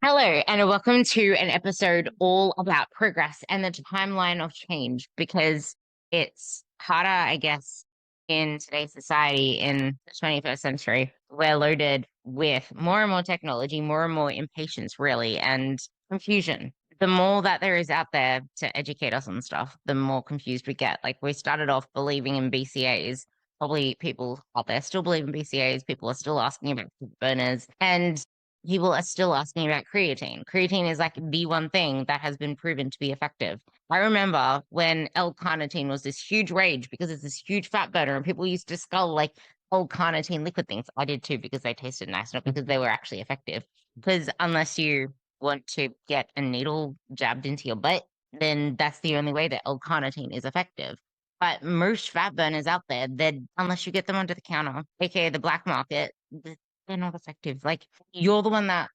Hello, and welcome to an episode all about progress and the timeline of change because it's harder, I guess, in today's society in the 21st century. We're loaded with more and more technology, more and more impatience, really, and confusion. The more that there is out there to educate us on stuff, the more confused we get. Like we started off believing in BCAs. Probably people out there still believe in BCAs. People are still asking about burners. And people are still asking about creatine. Creatine is like the one thing that has been proven to be effective. I remember when L-carnitine was this huge rage because it's this huge fat burner, and people used to scull like L-carnitine liquid things. I did too because they tasted nice, not because they were actually effective. Because unless you want to get a needle jabbed into your butt, then that's the only way that L-carnitine is effective. But most fat burners out there, that unless you get them under the counter, aka the black market, they're not effective. Like you're the one that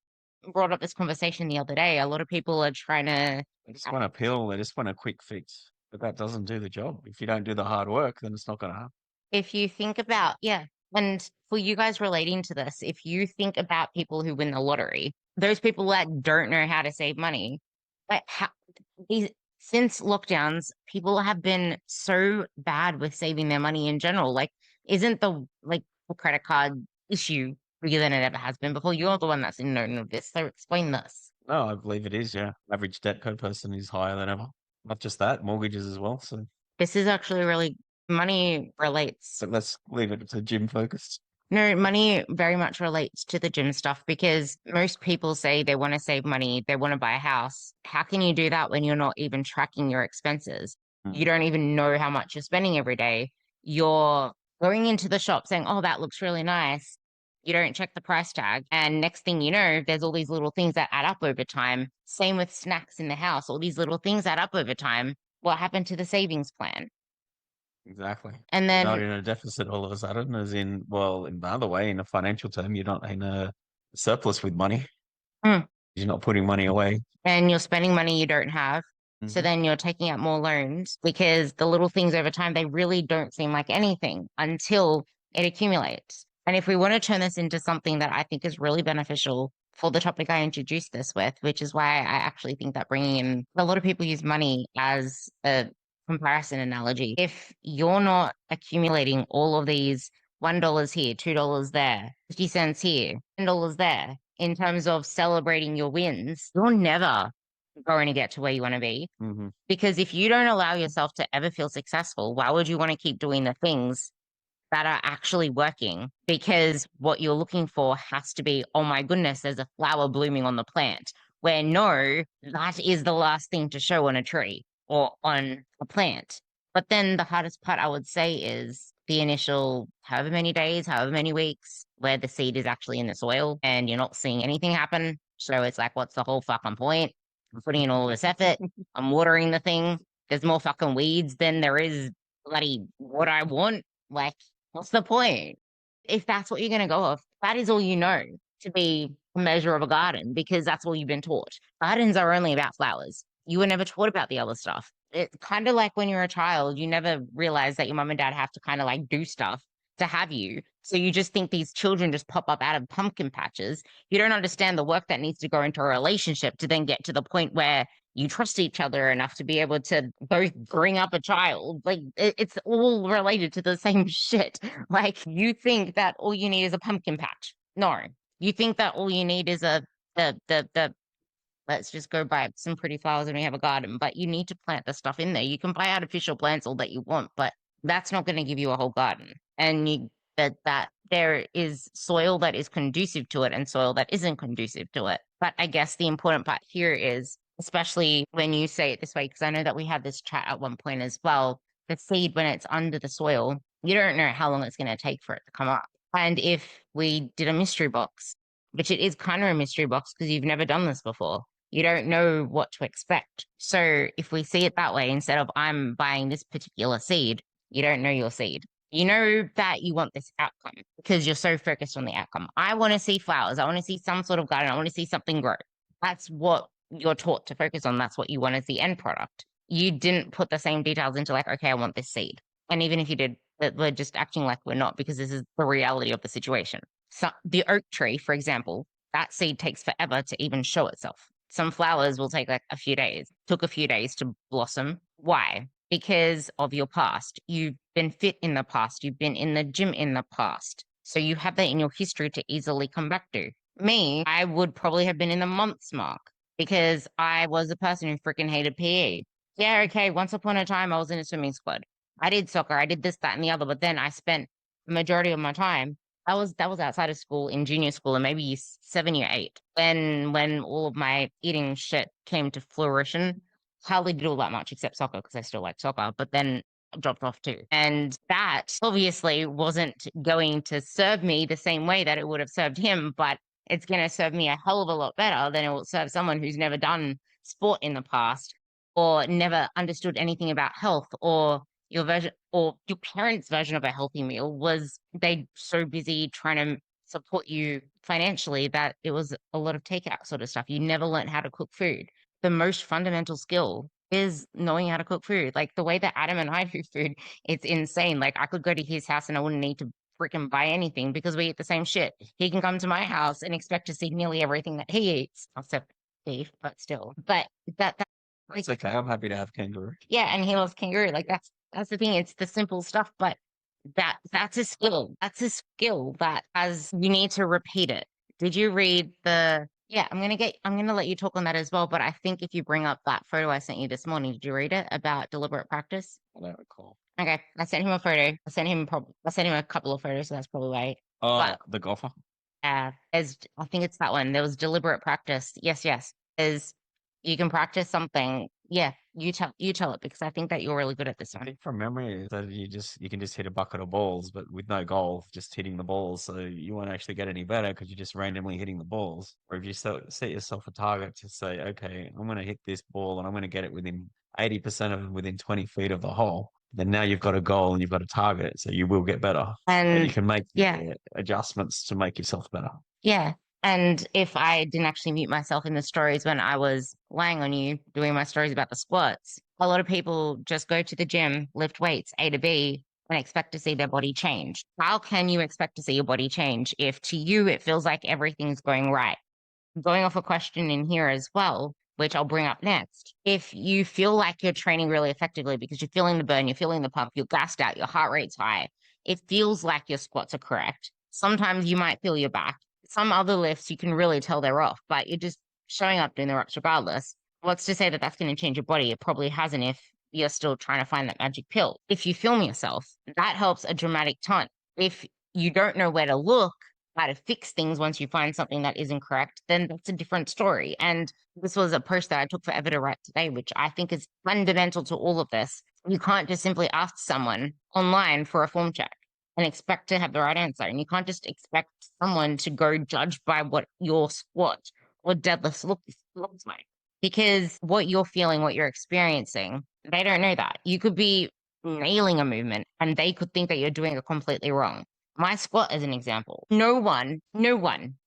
brought up this conversation the other day. A lot of people are trying to, They just want a pill. They just want a quick fix. But that doesn't do the job. If you don't do the hard work, then it's not going to happen. if you think about, yeah, and for you guys relating to this, if you think about people who win the lottery, those people that don't know how to save money, like how, these, since lockdowns, people have been so bad with saving their money in general. Like, isn't the credit card issue bigger than it ever has been before? You're the one that's in known of this, so explain this. No, I believe it is. Yeah. Average debt per person is higher than ever. Not just that, mortgages as well. So, This is actually really money relates. so let's leave it to gym focused. No, money very much relates to the gym stuff because most people say they want to save money, they want to buy a house. How can you do that when you're not even tracking your expenses? You Mm. don't even know how much you're spending every day. You're going into the shop saying, oh, that looks really nice. You don't check the price tag. And next thing you know, there's all these little things that add up over time. Same with snacks in the house, all these little things add up over time. What happened to the savings plan? Exactly. And You're not then in a deficit all of a sudden, as in, well, in another way, in a financial term, you're not in a surplus with money. hmm, You're not putting money away. and you're spending money you don't have. So Hmm. then you're taking out more loans because the little things over time, they really don't seem like anything until it accumulates. And if we want to turn this into something that I think is really beneficial for the topic I introduced this with, which is why I actually think that bringing in a lot of people use money as a comparison analogy. If you're not accumulating all of these $1 here, $2 there, 50 cents here, $10 there, in terms of celebrating your wins, you're never going to get to where you want to be. Hmm. Because if you don't allow yourself to ever feel successful, why would you want to keep doing the things that are actually working? Because what you're looking for has to be, oh my goodness, there's a flower blooming on the plant. Where no, that is the last thing to show on a tree or on a plant. But then the hardest part I would say is the initial however many days, however many weeks where the seed is actually in the soil and you're not seeing anything happen. So it's like, what's the whole fucking point? I'm putting in all this effort. I'm watering the thing. There's more fucking weeds than there is bloody what I want. Like, what's the point? If that's what you're going to go off, that is all you know to be a measure of a garden because that's all you've been taught. Gardens are only about flowers. You were never taught about the other stuff. It's kind of like when you're a child, you never realize that your mom and dad have to kind of like do stuff to have you. So you just think these children just pop up out of pumpkin patches. You don't understand the work that needs to go into a relationship to then get to the point where you trust each other enough to be able to both bring up a child. Like it's all related to the same shit. Like you think that all you need is a pumpkin patch. No, you think that all you need is a the let's just go buy some pretty flowers and we have a garden. But you need to plant the stuff in there. You can buy artificial plants all that you want, but that's not going to give you a whole garden. And you that there is soil that is conducive to it and soil that isn't conducive to it. But I guess the important part here is, especially when you say it this way, because I know that we had this chat at one point as well, the seed when it's under the soil, you don't know how long it's going to take for it to come up. And if we did a mystery box, which it is kind of a mystery box because you've never done this before, you don't know what to expect. So if we see it that way, instead of I'm buying this particular seed, you don't know your seed. You know that you want this outcome because you're so focused on the outcome. I want to see flowers. I want to see some sort of garden. I want to see something grow. That's what you're taught to focus on. That's what you want as the end product. You didn't put the same details into like, okay, I want this seed. And even if you did, we're just acting like we're not because this is the reality of the situation. So the oak tree, for example, that seed takes forever to even show itself. Some flowers will take like a few days. Took a few days to blossom. Why? Because of your past. You've been fit in the past. You've been in the gym in the past. So you have that in your history to easily come back to. Me, I would probably have been in the months mark because I was a person who freaking hated PE. Yeah, okay. Once upon a time, I was in a swimming squad. I did soccer. I did this, that, and the other. But then I spent the majority of my time that was outside of school in junior school and maybe 7 or 8 when all of my eating shit came to fruition. Hardly did all that much except soccer because I still like soccer, but then I dropped off too. And that obviously wasn't going to serve me the same way that it would have served him, but it's going to serve me a hell of a lot better than it will serve someone who's never done sport in the past or never understood anything about health or your version or your parents' version of a healthy meal was they so busy trying to support you financially that it was a lot of takeout sort of stuff. You never learned how to cook food. The most fundamental skill is knowing how to cook food. Like the way that Adam and I do food, it's insane. Like I could go to his house and I wouldn't need to freaking buy anything because we eat the same shit. He can come to my house and expect to see nearly everything that he eats, except beef, but still. But that like It's okay. I'm happy to have kangaroo. yeah, and he loves kangaroo. Like that's the thing. It's the simple stuff, but that's a skill. That's a skill that as you need to repeat it. Did you read the yeah, I'm gonna let you talk on that as well. But I think if you bring up that photo I sent you this morning, did you read it about deliberate practice? I don't recall. Okay. I sent him a photo. I sent him a couple of photos, so that's probably why. Oh, But the golfer. as I think it's that one. There was deliberate practice. Yes, yes. Is you can practice something. Yeah, you tell it because I think that you're really good at this I one. think from memory that you can just hit a bucket of balls, but with no goal, just hitting the balls. So you won't actually get any better because you're just randomly hitting the balls. Or if you set yourself a target to say, okay, I'm going to hit this ball and I'm going to get it within 80% of within 20 feet of the hole, then now you've got a goal and you've got a target, so you will get better. And you And can make yeah, adjustments to make yourself better. yeah. And if I didn't actually mute myself in the stories when I was lying on you doing my stories about the squats, a lot of people just go to the gym, lift weights A to B, and expect to see their body change. How can you expect to see your body change if to you it feels like everything's going right? Going off a question in here as well, which I'll bring up next. If you feel like you're training really effectively because you're feeling the burn, you're feeling the pump, you're gassed out, your heart rate's high, it feels like your squats are correct. Sometimes you might feel your back. Some other lifts you can really tell they're off, but you're just showing up doing the reps regardless. What's to say that that's going to change your body? It probably hasn't if you're still trying to find that magic pill. If you film yourself, that helps a dramatic ton. If you don't know where to look, how to fix things once you find something that isn't correct, then that's a different story. And this was a post that I took forever to write today, which I think is fundamental to all of this. You can't just simply ask someone online for a form check and expect to have the right answer. And you can't just expect someone to go judge by what your squat or deadlift looks like. Because what you're feeling, what you're experiencing, they don't know that. You could be nailing a movement and they could think that you're doing it completely wrong. My squat as an example. No one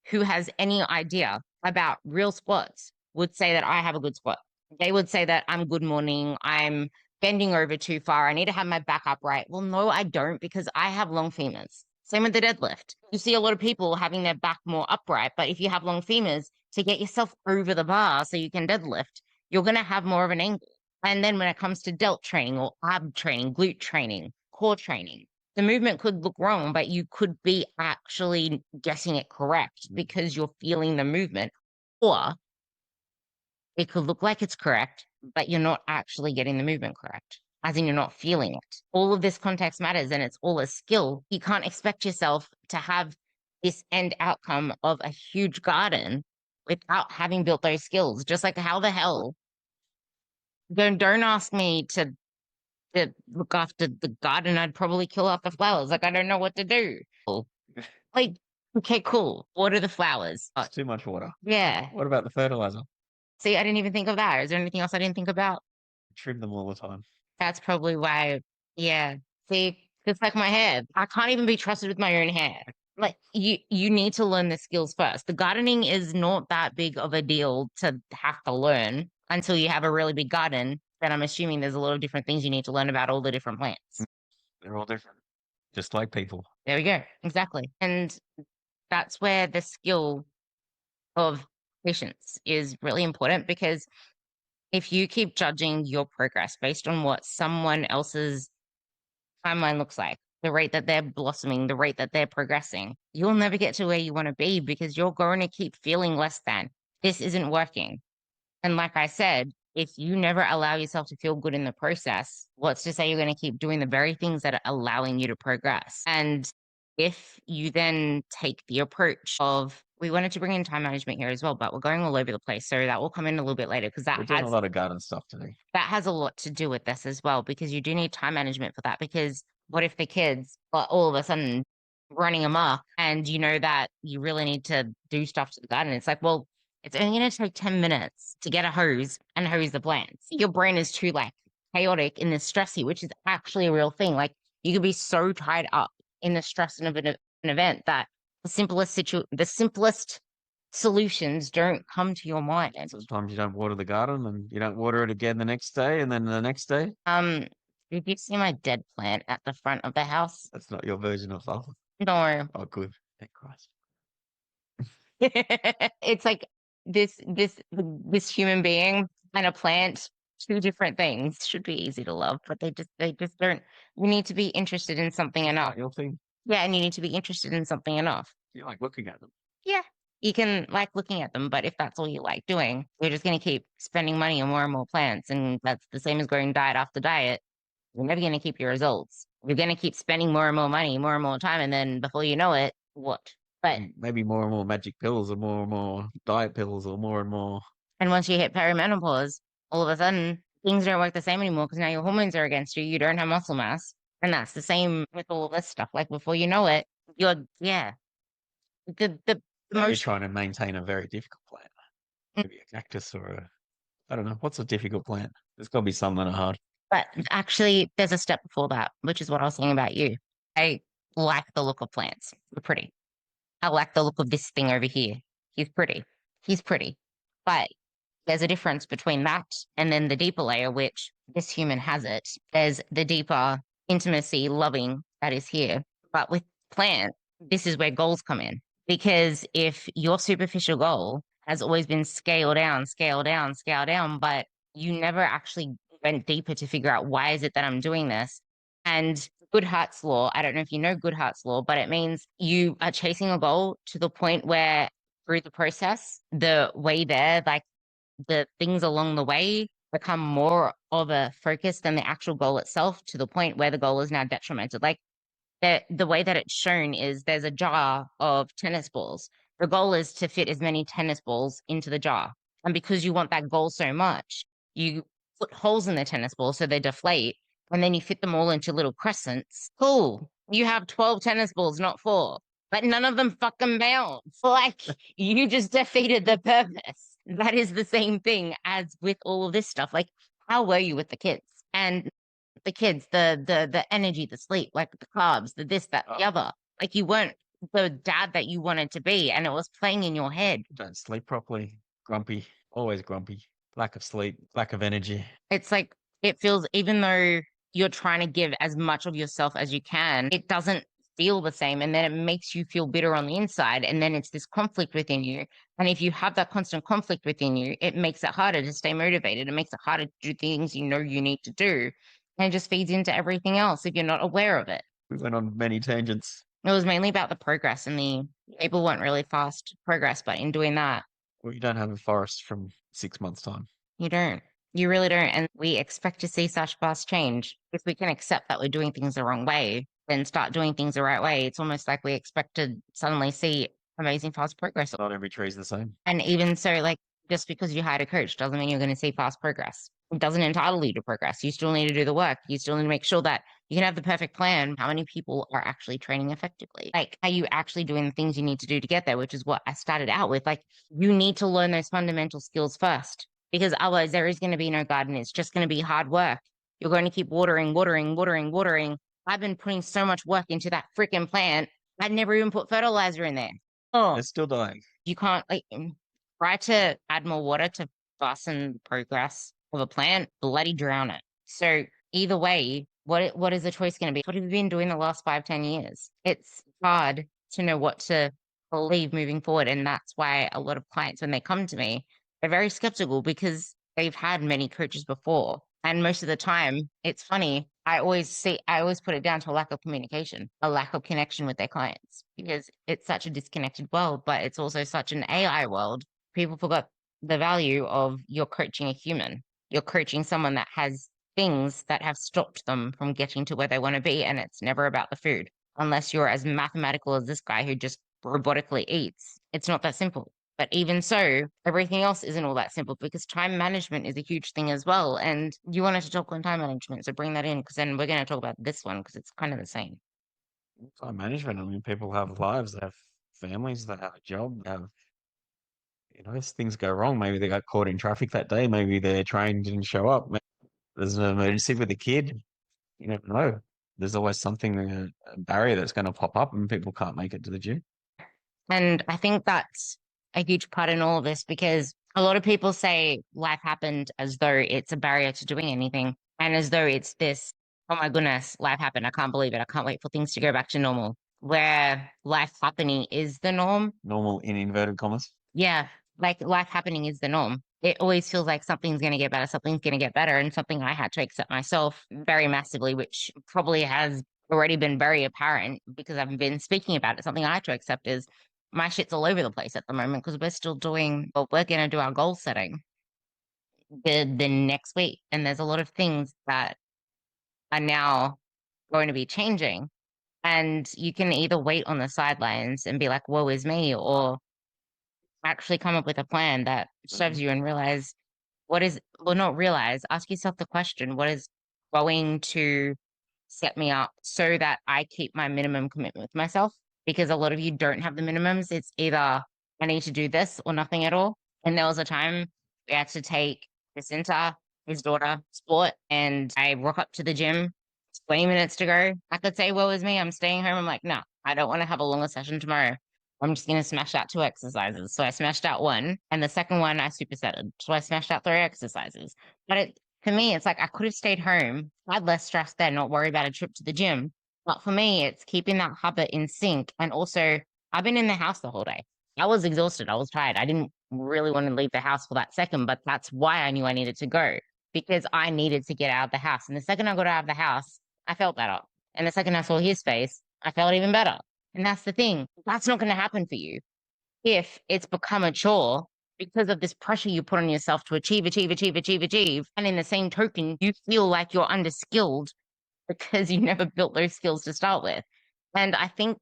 who has any idea about real squats would say that I have a good squat. They would say that I'm good morning, I'm bending over too far, I need to have my back upright. Well, no, I don't because I have long femurs. Same with the deadlift. You see a lot of people having their back more upright, but if you have long femurs, to get yourself over the bar so you can deadlift, you're going to have more of an angle. And then when it comes to delt training or ab training, glute training, core training, the movement could look wrong, but you could be actually guessing it correct because you're feeling the movement. Or it could look like it's correct, but you're not actually getting the movement correct, as in you're not feeling it. All of this context matters and it's all a skill. You can't expect yourself to have this end outcome of a huge garden without having built those skills. Just like how the hell don't ask me to look after the garden, I'd probably kill off the flowers. Like, I don't know what to do. Like, okay, cool. Water the flowers. It's too much water. Yeah. What about the fertilizer? See, I didn't even think of that. Is there anything else I didn't think about? Trim them all the time. That's probably why. Yeah. See, it's like my hair. I can't even be trusted with my own hair. Like you need to learn the skills first. The gardening is not that big of a deal to have to learn until you have a really big garden. Then I'm assuming there's a lot of different things you need to learn about all the different plants. They're all different, just like people. There we go. Exactly. And that's where the skill of patience is really important because if you keep judging your progress based on what someone else's timeline looks like, the rate that they're blossoming, the rate that they're progressing, you'll never get to where you want to be because you're going to keep feeling less than. This isn't working. And like I said, if you never allow yourself to feel good in the process, what's to say you're going to keep doing the very things that are allowing you to progress? And if you then take the approach of, we wanted to bring in time management here as well, but we're going all over the place. So that will come in a little bit later because We're doing a lot of garden stuff today. that has a lot to do with this as well, because you do need time management for that. Because what if the kids are all of a sudden running amok and you know that you really need to do stuff to the garden? It's like, well, it's only going to take 10 minutes to get a hose and hose the plants. Your brain is too like chaotic in this stressy, which is actually a real thing. Like you could be so tied up in the stress of an event that the simplest solutions don't come to your mind. Sometimes you don't water the garden and you don't water it again the next day and then the next day. Did you see my dead plant at the front of the house? That's not your version of love. No. Oh, good. Thank Christ. It's like this human being and a plant, two different things. Should be easy to love, but they just don't. You need to be interested in something enough. Your thing. Yeah, and you need to be interested in something enough. You like looking at them. Yeah. You can like looking at them, but if that's all you like doing, you're just going to keep spending money on more and more plants. And that's the same as going diet after diet. You're never going to keep your results. You're going to keep spending more and more money, more and more time. And then before you know it, what? But maybe more and more magic pills or more and more diet pills or more and more. and once you hit perimenopause, all of a sudden things don't work the same anymore because now your hormones are against you. You don't have muscle mass. And that's the same with all of this stuff. Like before you know it, yeah. The You're most trying to maintain a very difficult plant. Maybe a cactus or I don't know. What's a difficult plant? There's got to be some that are hard. But actually, there's a step before that, which is what I was saying about you. I like the look of plants. They're pretty. I like the look of this thing over here. He's pretty. He's pretty. But there's a difference between that and then the deeper layer, which this human has it. There's the deeper intimacy, loving that is here. But with plant, this is where goals come in. Because if your superficial goal has always been scale down, scale down, scale down, but you never actually went deeper to figure out why is it that I'm doing this. And Goodhart's law, I don't know if you know Goodhart's law, but it means you are chasing a goal to the point where through the process, the way there, like the things along the way become more of a focus than the actual goal itself, to the point where the goal is now detrimental. Like the way that it's shown is there's a jar of tennis balls. The goal is to fit as many tennis balls into the jar. And because you want that goal so much, you put holes in the tennis balls so they deflate, and then you fit them all into little crescents. Cool. You have 12 tennis balls, not 4. But none of them fucking bounce. Like you just defeated the purpose. That is the same thing as with all of this stuff. Like, how were you with the kids? And the kids, the energy, the sleep, like the carbs, the this, that, the other. Like you weren't the dad that you wanted to be, and it was playing in your head. Don't sleep properly. Grumpy. Always grumpy. Lack of sleep. Lack of energy. It's like it feels, even though you're trying to give as much of yourself as you can, it doesn't feel the same. And then it makes you feel bitter on the inside. And then it's this conflict within you. And if you have that constant conflict within you, it makes it harder to stay motivated. It makes it harder to do things you know you need to do. And it just feeds into everything else if you're not aware of it. We went on many tangents. It was mainly about the progress, and the people want really fast progress, but in doing that, Well, you don't have a forest from 6 months' time. you don't. You really don't. And we expect to see such fast change. If we can accept that we're doing things the wrong way, then start doing things the right way. It's almost like we expect to suddenly see amazing fast progress. Not every tree is the same. And even so, like, just because you hired a coach doesn't mean you're going to see fast progress. It doesn't entitle you to progress. You still need to do the work. You still need to make sure that you can have the perfect plan. How many people are actually training effectively? Like, are you actually doing the things you need to do to get there, which is what I started out with. Like, you need to learn those fundamental skills first, because otherwise there is going to be no garden. It's just going to be hard work. You're going to keep watering, watering, watering, watering. I've been putting so much work into that freaking plant. I'd never even put fertilizer in there. Oh, It's still dying. you can't, like, try to add more water to fasten the progress of a plant, bloody drown it. So either way, what is the choice going to be? What have you been doing the last 5, 10 years? It's hard to know what to believe moving forward. And that's why a lot of clients, when they come to me, they're very skeptical because they've had many coaches before. And most of the time, it's funny. I always put it down to a lack of communication, a lack of connection with their clients because it's such a disconnected world, but it's also such an AI world. People forgot the value of you're coaching a human. You're coaching someone that has things that have stopped them from getting to where they want to be. And it's never about the food unless you're as mathematical as this guy who just robotically eats. It's not that simple. But even so, everything else isn't all that simple because time management is a huge thing as well. And you wanted to talk on time management, so bring that in because then we're going to talk about this one because it's kind of the same. Time management. I mean, people have lives, they have families, they have a job, they have, things go wrong. Maybe they got caught in traffic that day. Maybe their train didn't show up. Maybe there's an emergency with a kid. You never know. There's always something, a barrier that's going to pop up and people can't make it to the gym. And I think that's a huge part in all of this because a lot of people say life happened as though it's a barrier to doing anything and as though it's this, oh my goodness, life happened. I can't believe it. I can't wait for things to go back to normal, where life happening is the norm. Normal in inverted commas. Yeah, like life happening is the norm. It always feels like something's going to get better, something's going to get better, and something I had to accept myself very massively, which probably has already been very apparent because I've been speaking about it. Something I had to accept is my shit's all over the place at the moment because we're still doing, well, we're going to do our goal setting the next week, and there's a lot of things that are now going to be changing, and you can either wait on the sidelines and be like, "Woe is me," or actually come up with a plan that serves Mhm. you and realize what is, well, not realize, ask yourself the question, what is going to set me up so that I keep my minimum commitment with myself? Because a lot of you don't have the minimums. It's either I need to do this or nothing at all. And there was a time we had to take Jacinta, his daughter, sport, and I rock up to the gym, 20 minutes to go. I could say, woe is me, I'm staying home. I'm like, no, I don't want to have a longer session tomorrow. I'm just going to smash out 2 exercises. So I smashed out one, and the second one I supersetted. So I smashed out 3 exercises. But for me, it's like I could have stayed home, had less stress there, not worry about a trip to the gym. But for me, it's keeping that habit in sync. And also, I've been in the house the whole day. I was exhausted. I was tired. I didn't really want to leave the house for that second, but that's why I knew I needed to go because I needed to get out of the house. And the second I got out of the house, I felt better. And the second I saw his face, I felt even better. And that's the thing. That's not going to happen for you if it's become a chore because of this pressure you put on yourself to achieve, achieve, achieve, achieve, achieve. And in the same token, you feel like you're underskilled because you never built those skills to start with. And I think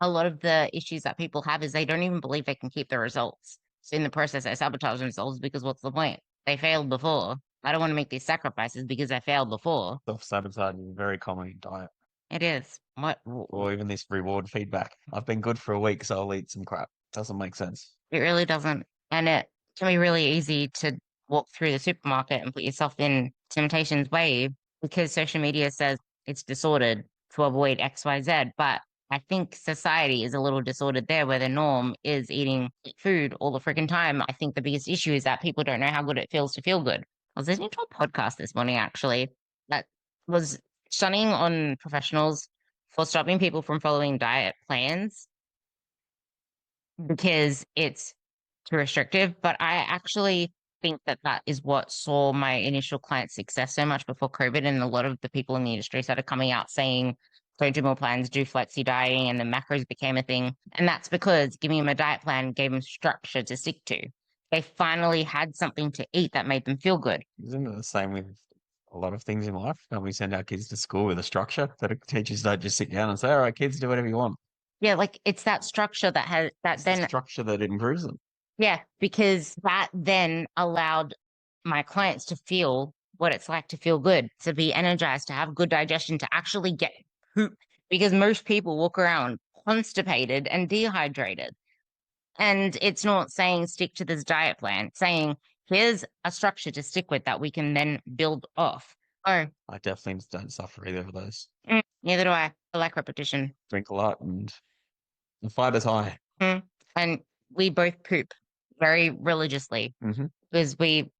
a lot of the issues that people have is they don't even believe they can keep the results. So in the process, they sabotage themselves because what's the point? They failed before. I don't want to make these sacrifices because I failed before. Self-sabotage is very common in diet, It is. What or even this reward feedback. I've been good for a week, so I'll eat some crap. Doesn't make sense. it really doesn't. And it can be really easy to walk through the supermarket and put yourself in temptation's way because social media says it's disordered to avoid XYZ. But I think society is a little disordered there where the norm is eating food all the freaking time. I think the biggest issue is that people don't know how good it feels to feel good. I was listening to a podcast this morning actually that was shunning on professionals for stopping people from following diet plans because it's too restrictive. But I actually think that that is what saw my initial client success so much before COVID. And a lot of the people in the industry started coming out saying, don't do more plans, do flexi dieting, and the macros became a thing. And that's because giving them a diet plan gave them structure to stick to. They finally had something to eat that made them feel good. Isn't it the same with a lot of things in life? Don't we send our kids to school with a structure that teachers don't just sit down and say, all right, kids, do whatever you want? Yeah, like it's that structure that has that It's the then, structure that improves them. yeah, because that then allowed my clients to feel what it's like to feel good, to be energized, to have good digestion, to actually get poop. Because most people walk around constipated and dehydrated. And it's not saying stick to this diet plan, it's saying here's a structure to stick with that we can then build off. Oh, I definitely don't suffer either of those. neither do I. I like repetition. Drink a lot and the fight is high. And we both poop very religiously Hmm. because we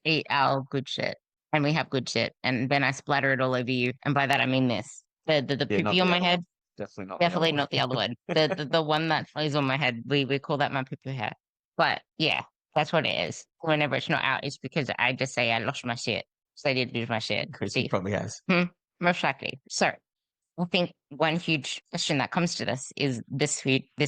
eat our good shit and we have good shit and then I splatter it all over you. And by that I mean this. The Yeah, poopy not on the my other head. one. Definitely not the other Definitely one. not the other one. The one that is on my head, we call that my poo poo hair. But yeah, that's what it is. Whenever it's not out, it's because I just say I lost my shit. So I did lose my shit. Chrissy See, probably has. most likely. So I think one huge question that comes to this is this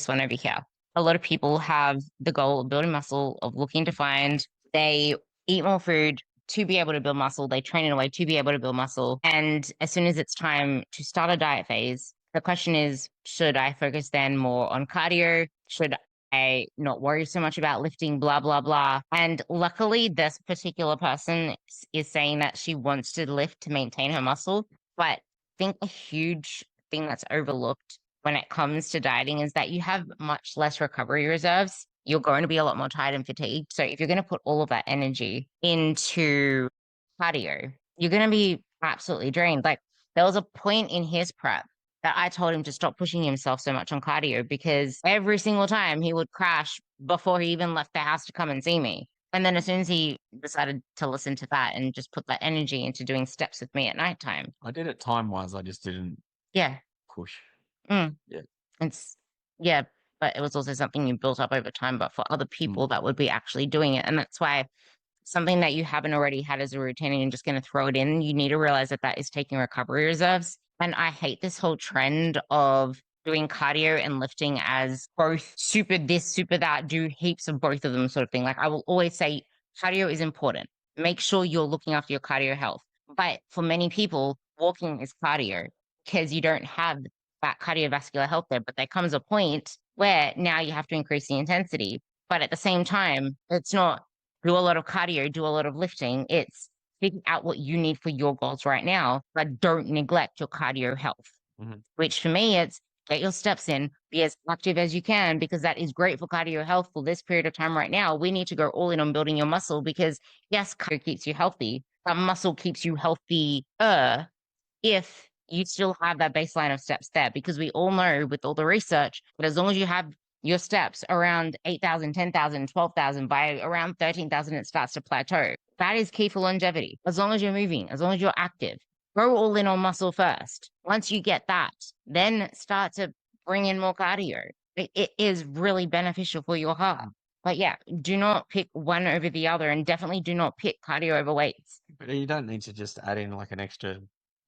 one over here. A lot of people have the goal of building muscle, of looking to find. They eat more food to be able to build muscle. They train in a way to be able to build muscle. And as soon as it's time to start a diet phase, the question is, should I focus then more on cardio? Should I not worry so much about lifting, blah, blah, blah. And luckily, this particular person is saying that she wants to lift to maintain her muscle. But I think a huge thing that's overlooked when it comes to dieting is that you have much less recovery reserves. You're going to be a lot more tired and fatigued. So if you're going to put all of that energy into cardio, you're going to be absolutely drained. Like there was a point in his prep that I told him to stop pushing himself so much on cardio because every single time he would crash before he even left the house to come and see me. And then as soon as he decided to listen to that and just put that energy into doing steps with me at nighttime. I did it time-wise. I just didn't Yeah. push. Mm. Yeah. It's yeah, but it was also something you built up over time, but for other Mm. people that would be actually doing it. And that's why something that you haven't already had as a routine and you're just going to throw it in, you need to realize that that is taking recovery reserves. And I hate this whole trend of doing cardio and lifting as both super this, super that, do heaps of both of them sort of thing. Like I will always say cardio is important. Make sure you're looking after your cardio health. But for many people, walking is cardio because you don't have that cardiovascular health there. But there comes a point where now you have to increase the intensity. But at the same time, it's not do a lot of cardio, do a lot of lifting. It's figure out what you need for your goals right now, but don't neglect your cardio health. Mhm. Which for me, it's get your steps in, be as active as you can, because that is great for cardio health for this period of time right now. We need to go all in on building your muscle because yes, cardio keeps you healthy, but muscle keeps you healthier if you still have that baseline of steps there, because we all know with all the research that as long as you have your steps around 8,000, 10,000, 12,000, by around 13,000, it starts to plateau. That is key for longevity. As long as you're moving, as long as you're active, go all in on muscle first. Once you get that, then start to bring in more cardio. It is really beneficial for your heart. But yeah, do not pick one over the other and definitely do not pick cardio over weights. But you don't need to just add in like an extra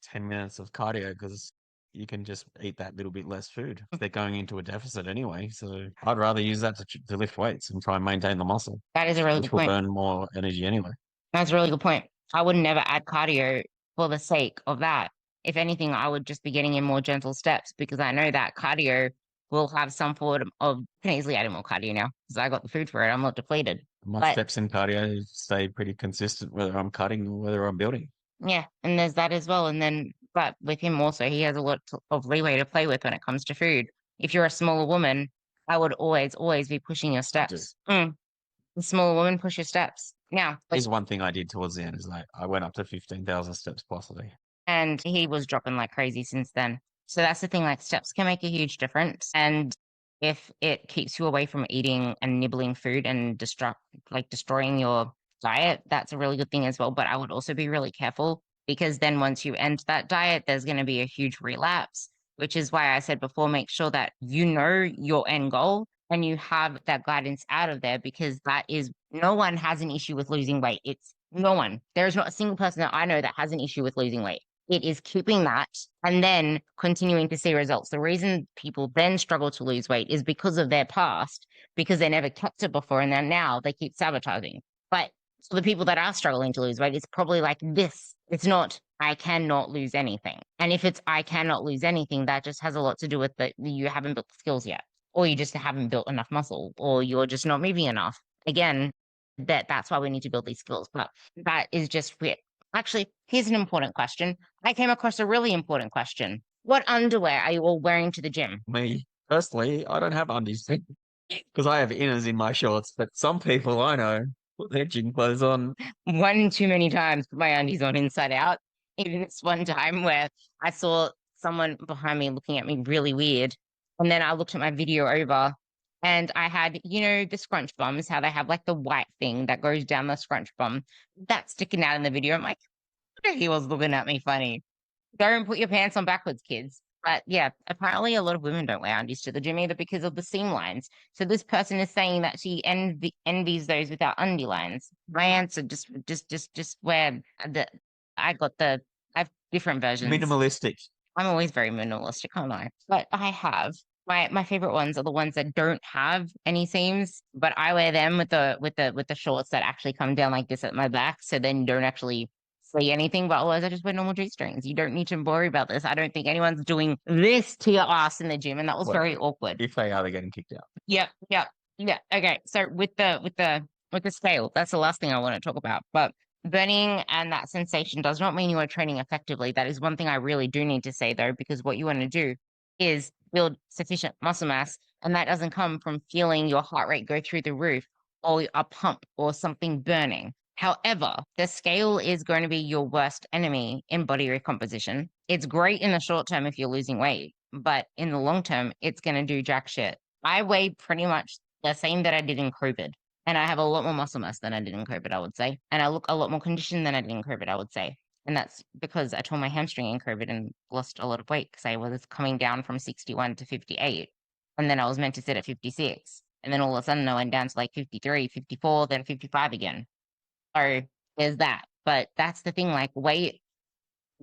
10 minutes of cardio because you can just eat that little bit less food. They're going into a deficit anyway. So I'd rather use that to lift weights and try and maintain the muscle, That is a really which good will point. burn more energy anyway. That's a really good point. I would never add cardio for the sake of that. If anything, I would just be getting in more gentle steps because I know that cardio will have some form of can easily add in more cardio now because I got the food for it. I'm not depleted. My But steps in cardio stay pretty consistent whether I'm cutting or whether I'm building. yeah, and there's that as well. And then, but with him also, he has a lot of leeway to play with when it comes to food. If you're a smaller woman, I would always be pushing your I do. steps. The smaller woman, push your steps. Now, Here's one thing I did towards the end is like I went up to 15,000 steps plus a day. and he was dropping like crazy since then. So that's the thing, like steps can make a huge difference. And if it keeps you away from eating and nibbling food and destroying your diet, that's a really good thing as well. But I would also be really careful because then once you end that diet, there's going to be a huge relapse, which is why I said before, make sure that you know your end goal and you have that guidance out of there because that is no one has an issue with losing weight. It's no one. There is not a single person that I know that has an issue with losing weight. It is keeping that and then continuing to see results. The reason people then struggle to lose weight is because of their past, because they never kept it before and then now they keep sabotaging. But for the people that are struggling to lose weight, it's probably like this. It's not, I cannot lose anything. And if it's, I cannot lose anything, that just has a lot to do with that you haven't built the skills yet, or you just haven't built enough muscle, or you're just not moving enough. Again, that's why we need to build these skills. But that is just weird. Actually, here's an important question. I came across a really important question. What underwear are you all wearing to the gym? Me, personally, I don't have undies because I have inners in my shorts, but some people I know put their gym clothes on. One too many times put my undies on inside out. Even this one time where I saw someone behind me looking at me really weird. And then I looked at my video over and I had, the scrunch bums, how they have like the white thing that goes down the scrunch bum. That's sticking out in the video. I'm like, he was looking at me funny. Don't put your pants on backwards, kids. But yeah, apparently a lot of women don't wear undies to the gym either because of the seam lines. So this person is saying that she envies those without undie lines. My answer just wear the. I got the. I have different versions. Minimalistic. I'm always very minimalistic, aren't I? But I have my favorite ones are the ones that don't have any seams, but I wear them with the shorts that actually come down like this at my back, so then you don't actually see anything. But otherwise, I just wear normal G-strings. You don't need to worry about this. I don't think anyone's doing this to your ass in the gym, and that was Well, very awkward. if they are, they're getting kicked out. Yep, yep, yeah. Okay, so with the scale, that's the last thing I want to talk about. But burning and that sensation does not mean you are training effectively. That is one thing I really do need to say though, because what you want to do is build sufficient muscle mass, and that doesn't come from feeling your heart rate go through the roof or a pump or something burning. However, the scale is going to be your worst enemy in body recomposition. It's great in the short term if you're losing weight, but in the long term, it's going to do jack shit. I weigh pretty much the same that I did in COVID. And I have a lot more muscle mass than I did in COVID, I would say. And I look a lot more conditioned than I did in COVID, I would say. And that's because I tore my hamstring in COVID and lost a lot of weight because I was coming down from 61 to 58. And then I was meant to sit at 56. And then all of a sudden I went down to like 53, 54, then 55 again. So there's that. But that's the thing, like weight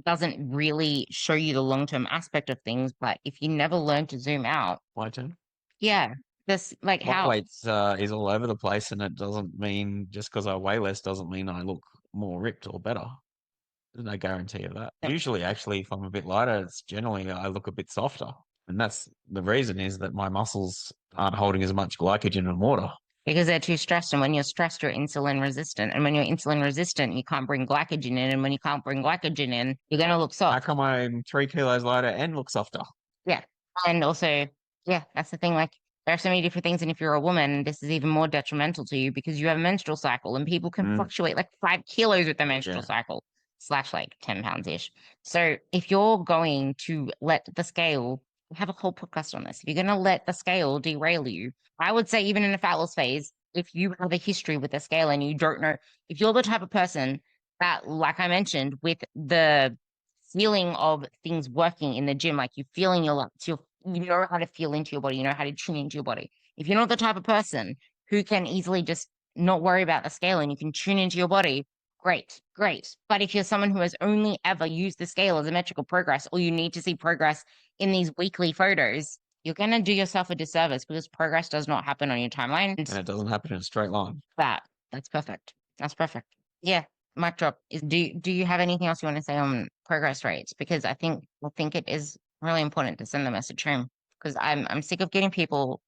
doesn't really show you the long-term aspect of things. But if you never learn to zoom out, My turn. yeah, this like My how weight is all over the place, and it doesn't mean just because I weigh less doesn't mean I look more ripped or better. There's no guarantee of that. Usually, actually, if I'm a bit lighter, it's generally I look a bit softer. And that's the reason is that my muscles aren't holding as much glycogen and water. because they're too stressed. And when you're stressed, you're insulin resistant. And when you're insulin resistant, you can't bring glycogen in. And when you can't bring glycogen in, you're going to look How soft. come I'm 3 kilos lighter and look softer? Yeah. And also, yeah, that's the thing. Like, there are so many different things. And if you're a woman, this is even more detrimental to you because you have a menstrual cycle and people can Mm, fluctuate like 5 kilos with their menstrual yeah. cycle, slash like 10 pounds ish. So if you're going to let the scale, we have a whole podcast on this. If you're going to let the scale derail you, I would say, even in a fat loss phase, if you have a history with the scale and you don't know, if you're the type of person that, like I mentioned, with the feeling of things working in the gym, like you're feeling your lumps, you know how to feel into your body, you know how to tune into your body. If you're not the type of person who can easily just not worry about the scale and you can tune into your body, great, great. But if you're someone who has only ever used the scale as a metrical progress, or you need to see progress in these weekly photos, you're going to do yourself a disservice because progress does not happen on your timeline. And it doesn't happen in a straight line. That's perfect. That's perfect. Yeah. Mic drop. Do you have anything else you want to say on progress rates? Because I think it is really important to send the message home. Because I'm sick of people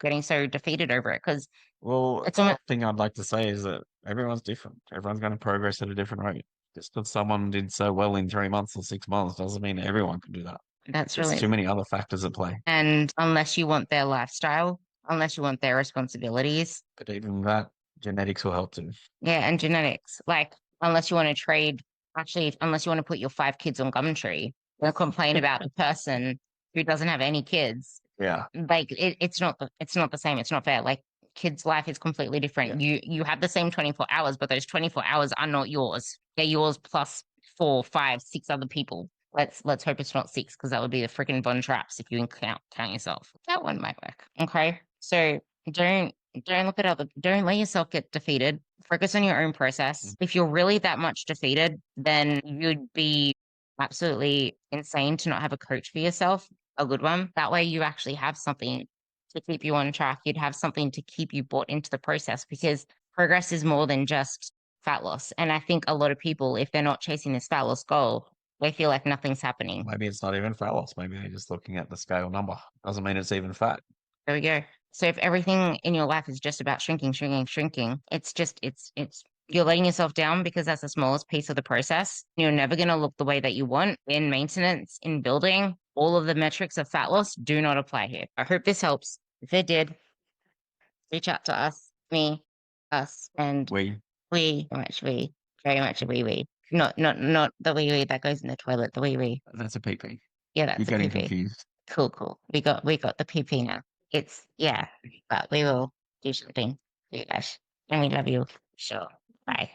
getting so defeated over it. Because Well, it's the almost thing I'd like to say is that everyone's different. Everyone's going to progress at a different rate. Just because someone did so well in 3 months or 6 months doesn't mean everyone can do that. that's There's really, too many other factors at play. and unless you want their lifestyle, unless you want their responsibilities, But even that, genetics will help too. yeah, and genetics. Like, unless you want to trade, actually, unless you want to put your 5 kids on Gumtree, they'll complain about a person who doesn't have any kids. Yeah. Like, it's not the same. It's not fair. Like, kids' life is completely different. Yeah. You have the same 24 hours, but those 24 hours are not yours. They're yours plus 4, 5, 6 other people. Let's hope it's not 6 because that would be the freaking Von Traps if you count yourself. That one might work. Okay, so don't don't let yourself get defeated. Focus on your own process. If you're really that much defeated, then you'd be absolutely insane to not have a coach for yourself, a good one. That way you actually have something to keep you on track. You'd have something to keep you bought into the process because progress is more than just fat loss. And I think a lot of people, if they're not chasing this fat loss goal, they feel like nothing's happening. Maybe it's not even fat loss. Maybe they're just looking at the scale number. Doesn't mean it's even fat. There we go. So if everything in your life is just about shrinking, shrinking, shrinking, it's you're letting yourself down because that's the smallest piece of the process. You're never going to look the way that you want in maintenance, in building. All of the metrics of fat loss do not apply here. I hope this helps. If it did, reach out to us, me, us, and we, very much a we. Not the we that goes in the toilet, the we. That's a PP. Yeah, that's You're a getting PP. confused. Cool. We got the PP now. It's yeah, but we will do something for you guys. And we love you. Sure. Bye.